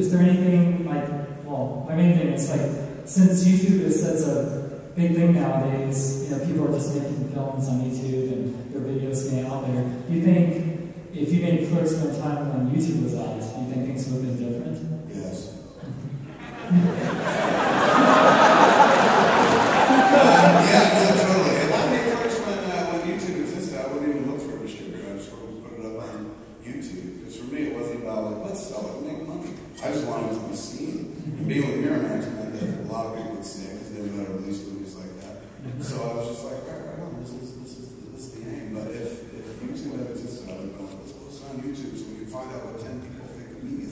is there anything like, well, my main thing is like, since YouTube is such a big thing nowadays, you know, people are just making films on YouTube and their videos getting out there. Do you think if you made Clerks when time when YouTube was out, do you think things would have been different? Yes. Yeah, totally. If I made Clerks when YouTube existed, I wouldn't even look for a distributor. I just would put it up on YouTube. Because for me, it wasn't about like, let's sell it and make money. I just wanted it to be seen. And being with Miramax meant that a lot of people would see it because they knew how to release movies like that. So I was just like, right on, this is the aim. But if YouTube had existed, I would have gone, let's post it on YouTube so we can find out what 10 people think of me.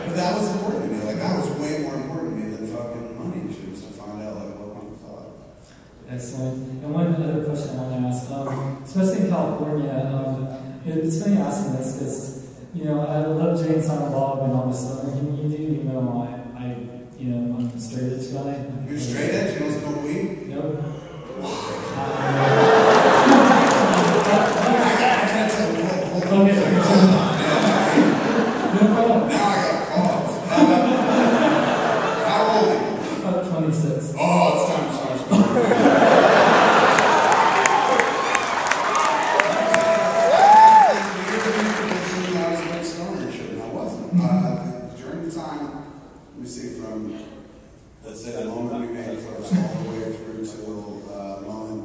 But that was important to me. Like, that was way more important to me than fucking money issues, to find out like what people thought. Excellent. And one other question I want to ask, especially in California, it's funny asking this because, you know, I love Jay and Silent Bob and all the stuff you do, even though I'm a straight edge guy. You're straight edge? You don't smoke weed? Nope. I can't tell you. Hold on. No problem. Now I got calls. How old are you? About 26. Oh, it's time to start smoking. I was a big stoner and shit, and I wasn't. During the time, let me see, from, let's say, the moment we made Clerks all the way through till the moment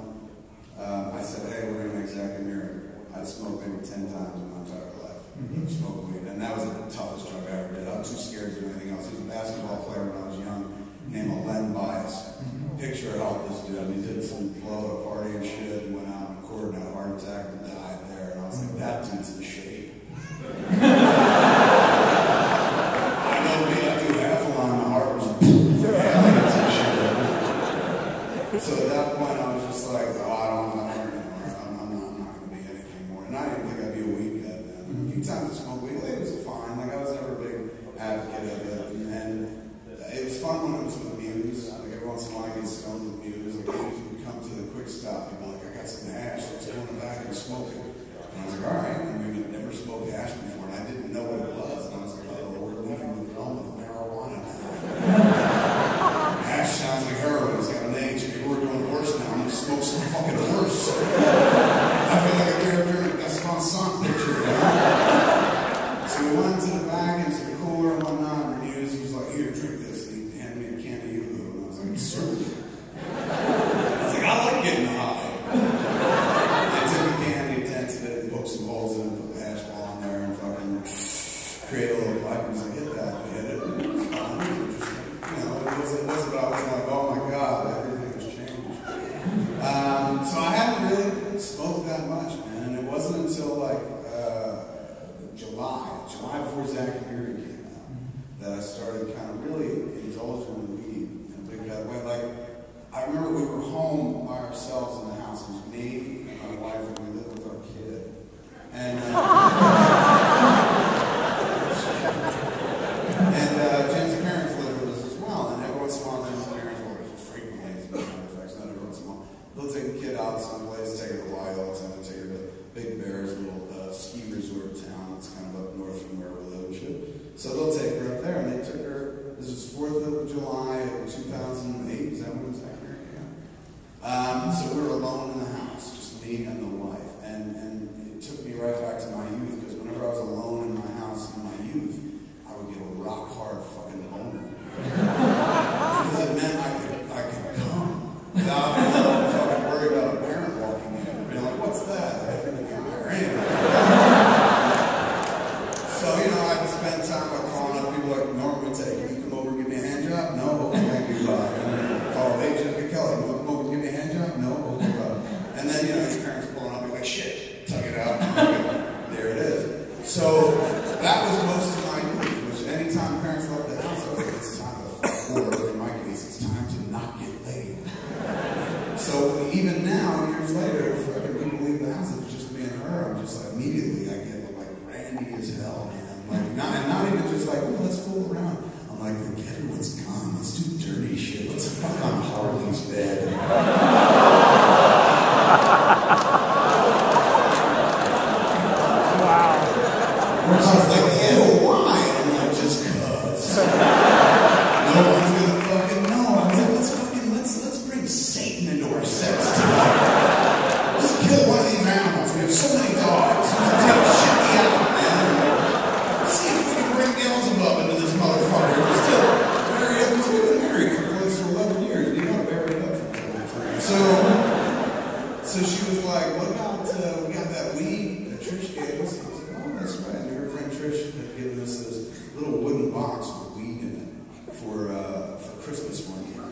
I said, hey, we're going to make Zack and Miri. I'd smoked maybe 10 times in my entire life. Smoked weed. And that was the toughest drug I ever did. I'm too scared to do anything else. He was a basketball player when I was young, named Len Bias. Picture how this dude. I mean, he did some blow at a party and shit, and went out in court and had a heart attack and died there. And I was like, that dude's in shape. I know me, I do half a line, my heart was so at that point, I was just like, oh, I don't know anymore. I'm not going to be anything more. And I didn't think I'd be a weed guy then. A few times I smoked weed, it was fine. Like, I was never a big advocate of it. And it was fun when it was with Muse. Like, every once in a while, I get stoned with Muse. Like, Muse would come to the quick stop and be like, I got some hash, let's go in the back and smoke it. And I was like, all right. And we had never smoked hash before, and I didn't know what it was. And I was like, oh, we're leaving the realm of marijuana now. Hash sounds like heroin. It's got an age. People are doing worse now. I'm going to smoke some fucking horse. I feel like a character in a Gaston Song picture, you know? So we went to the back into the cooler and whatnot, and Muse was like, here, drink this. And he handed me a can of Yoo-Hoo, and I was like, sir. I was like, I like getting high. I took the candy, tented it, poked some holes in it, put the hash ball in there, and fucking create a little pipe. And he's like, hit that, and hit it. And it was fun. It was interesting. You know, it was about, I was like, oh my God, everything has changed. So I hadn't really smoked that much, man. And it wasn't until like July before Zack and Miri came out, that I started kind of really indulging in weed in a big bad way. Like, I remember we were home by ourselves in the house. It was me and my wife, and we lived with our kid. And Jen's parents lived with us as well. And every once in a while, Jen's parents, well, frequently, as a matter of fact, not every once in a while, they'll take a kid out someplace, take her to Lyle, take her to Big Bear's little ski resort town that's kind of up north from where we live and shit. So they'll take her up there, and they took her, this was 4th of July of 2008, is that when it was accurate? Yeah. So we were alone in the house, just me and the wife. And it took me right back to my youth, because whenever I was alone in my house in my youth, I would get a rock hard fucking boner. Because it meant I could come without fucking worry about a parent walking in and being like, what's that? I didn't get married. So, you know, I would spend time by calling up people like Norm would say, can you come over and give me a hand job? No, okay, thank you, bye. And then call, hey, Jessica Kelly, you want to come over and give me a hand job? No, okay, bye. And then, you know, your parents pulling up and be like, shit, tuck it out. There it is. So that was most of my youth, which anytime parents left the house, I was like, it's time to fuck, or in my case, it's time to not get laid. So even now, years later, if I could leave the house, it's just me and her, I'm just like, immediately I get like randy as hell, man. Like, not even just like, oh, let's fool around. I'm like, everyone's gone, let's do dirty shit, let's fuck on Harley's bed. Wow. I was like, ew, why? I'm like, given us this little wooden box with weed in it for Christmas one year.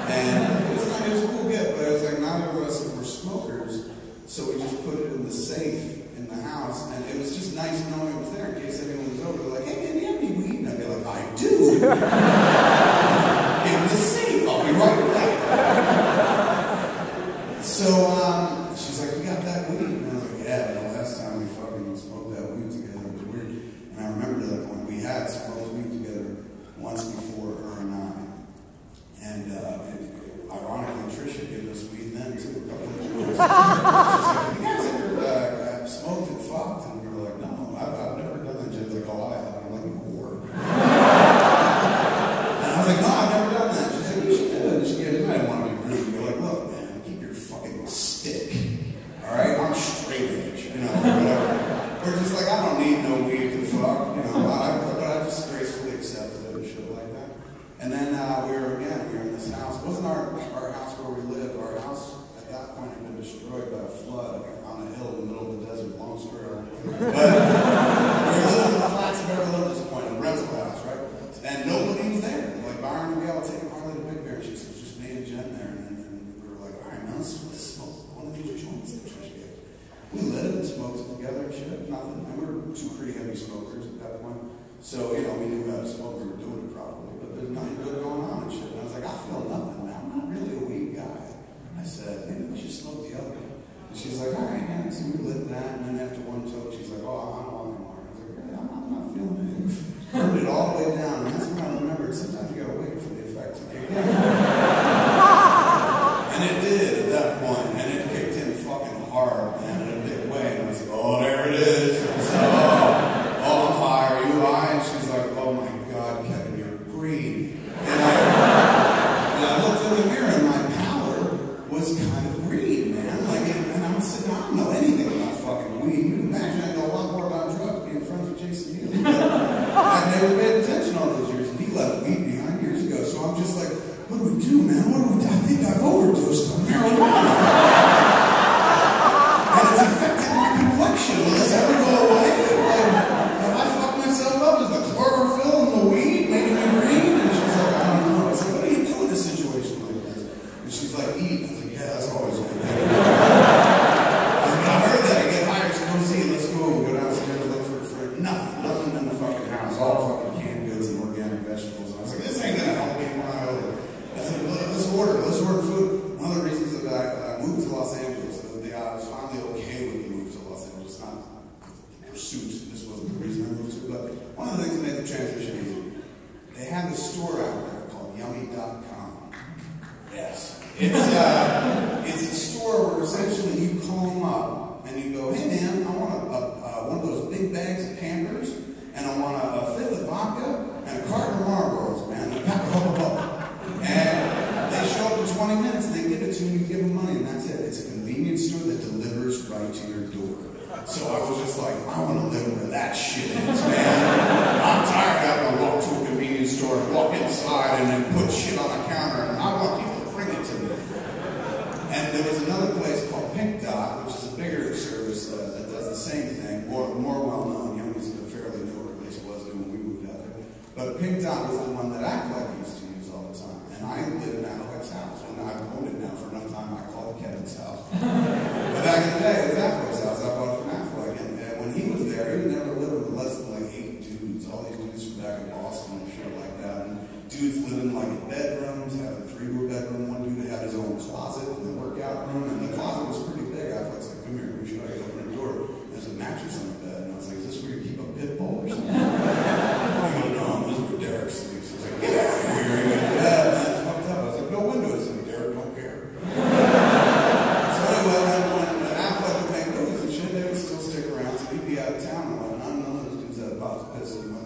And it was a cool gift, but it was like neither of us were smokers, so we just put it in the safe in the house, and it was just nice knowing it was there in case anyone was over. Like, hey man, do you have any weed? And I'd be like, I do. In the safe, I'll be right back. So she's like, you got that weed? And I was like, yeah, but the last time we fucking smoked that weed together was weird. And I remember to that point, we had smoked weed together once before, her and I. And ironically, Tricia gave us weed then too, a couple of years. She's like, you guys ever smoked and fucked? And we were like, no, I've never done that. Jen's like, oh, I have. I'm like, whore. And I was like, no, I've never done that. She's like, you should do it. She goes, I didn't want to be rude. And we're like, look, man, keep your fucking stick. All right? I'm straight edge, you know, whatever. We're just like, I don't need no weed to fuck, you know. But I just gracefully accepted it and shit like that. And then we were in this house. It wasn't our house where we lived. Our house at that point had been destroyed by a flood on a hill in the middle of the desert. Long story. But we were living in the flats of Beverly Hills at this point, in a rental house, right? And nobody was there. Like, Byron would be able to take Harley to Big Bear. She said, just me and Jen there. And we were like, all right, now let's smoke one of these joints that Trish gave. We lit it and smoked it together and shit. Nothing. And we were two pretty heavy smokers at that point. So, you know, we knew how to smoke. We were doing it properly. But there's nothing good going on and shit. And I was like, I feel nothing, man. I'm not really a weed guy. I said, maybe we should smoke the other one. And she's like, all right, yeah. So we lit that. And then after one toke, she's like, oh, I don't want anymore. I was like, really? I'm not feeling it. Turned it all the way down. And that's when I remembered sometimes you gotta wait for the effect to kick in. And it did at that point. And it kicked in fucking hard, man, in a big way. And I was like, oh, there it is. And I said, oh, I'm high. Are you high? And she's like, oh my God, Kevin, you're green. And I looked in the mirror and my pallor was kind of green, man. Like, and I'm sitting, I don't know anything about fucking weed. You can imagine I know a lot more about drugs being friends with Jason Neely. I've never paid attention all those years. And he left weed behind years ago. So I'm just like, what do we do, man? What do we do? I think I've overdosed on marijuana. And it's affected my complexion. Will this ever go away? Like, have I fucked myself up? Is the chlorophyll in the weed making me green? And she's like, I don't know. I said, what do you do in a situation like this? And she's like, eat. I was like, yeah, that's always a good thing. I heard that. I get higher, so let's see. Let's go. Go downstairs, look for nothing in the fucking house. All fucking canned goods and organic vegetables. And I was like, this ain't gonna help me when I order. I said, let's order food. One of the reasons that I moved to Los Angeles, I was finally okay with the move to Los Angeles. Not pursuit. This wasn't the reason I moved to, but one of the things that made the transition easy. They had this store out there called Yummy.com. Yes. It's a store where essentially you call them up and you go, hey man, I want one of those big bags of Pampers, and I want a fifth of vodka and a carton of Marlboros, man, and a pack of Hubba Bubba. And they show up in 20 minutes and they give it to you and you give them money and that's it. It's a convenience store that delivers right to your door. So I was just like, I want to live where that shit is, man. I'm tired of having to walk to a convenience store and walk inside and then put shit on a counter, and I want people to bring it to me. And there was another place called Pink Dot, which is a bigger service that does the same thing, more well known. Yummy's fairly new, or at least was new when we moved out there. But Pink Dot was the one that Affleck used to use all the time. And I live in Affleck's house. And I've owned it now for enough time, I call it Kevin's house. But back in the day, it was Affleck.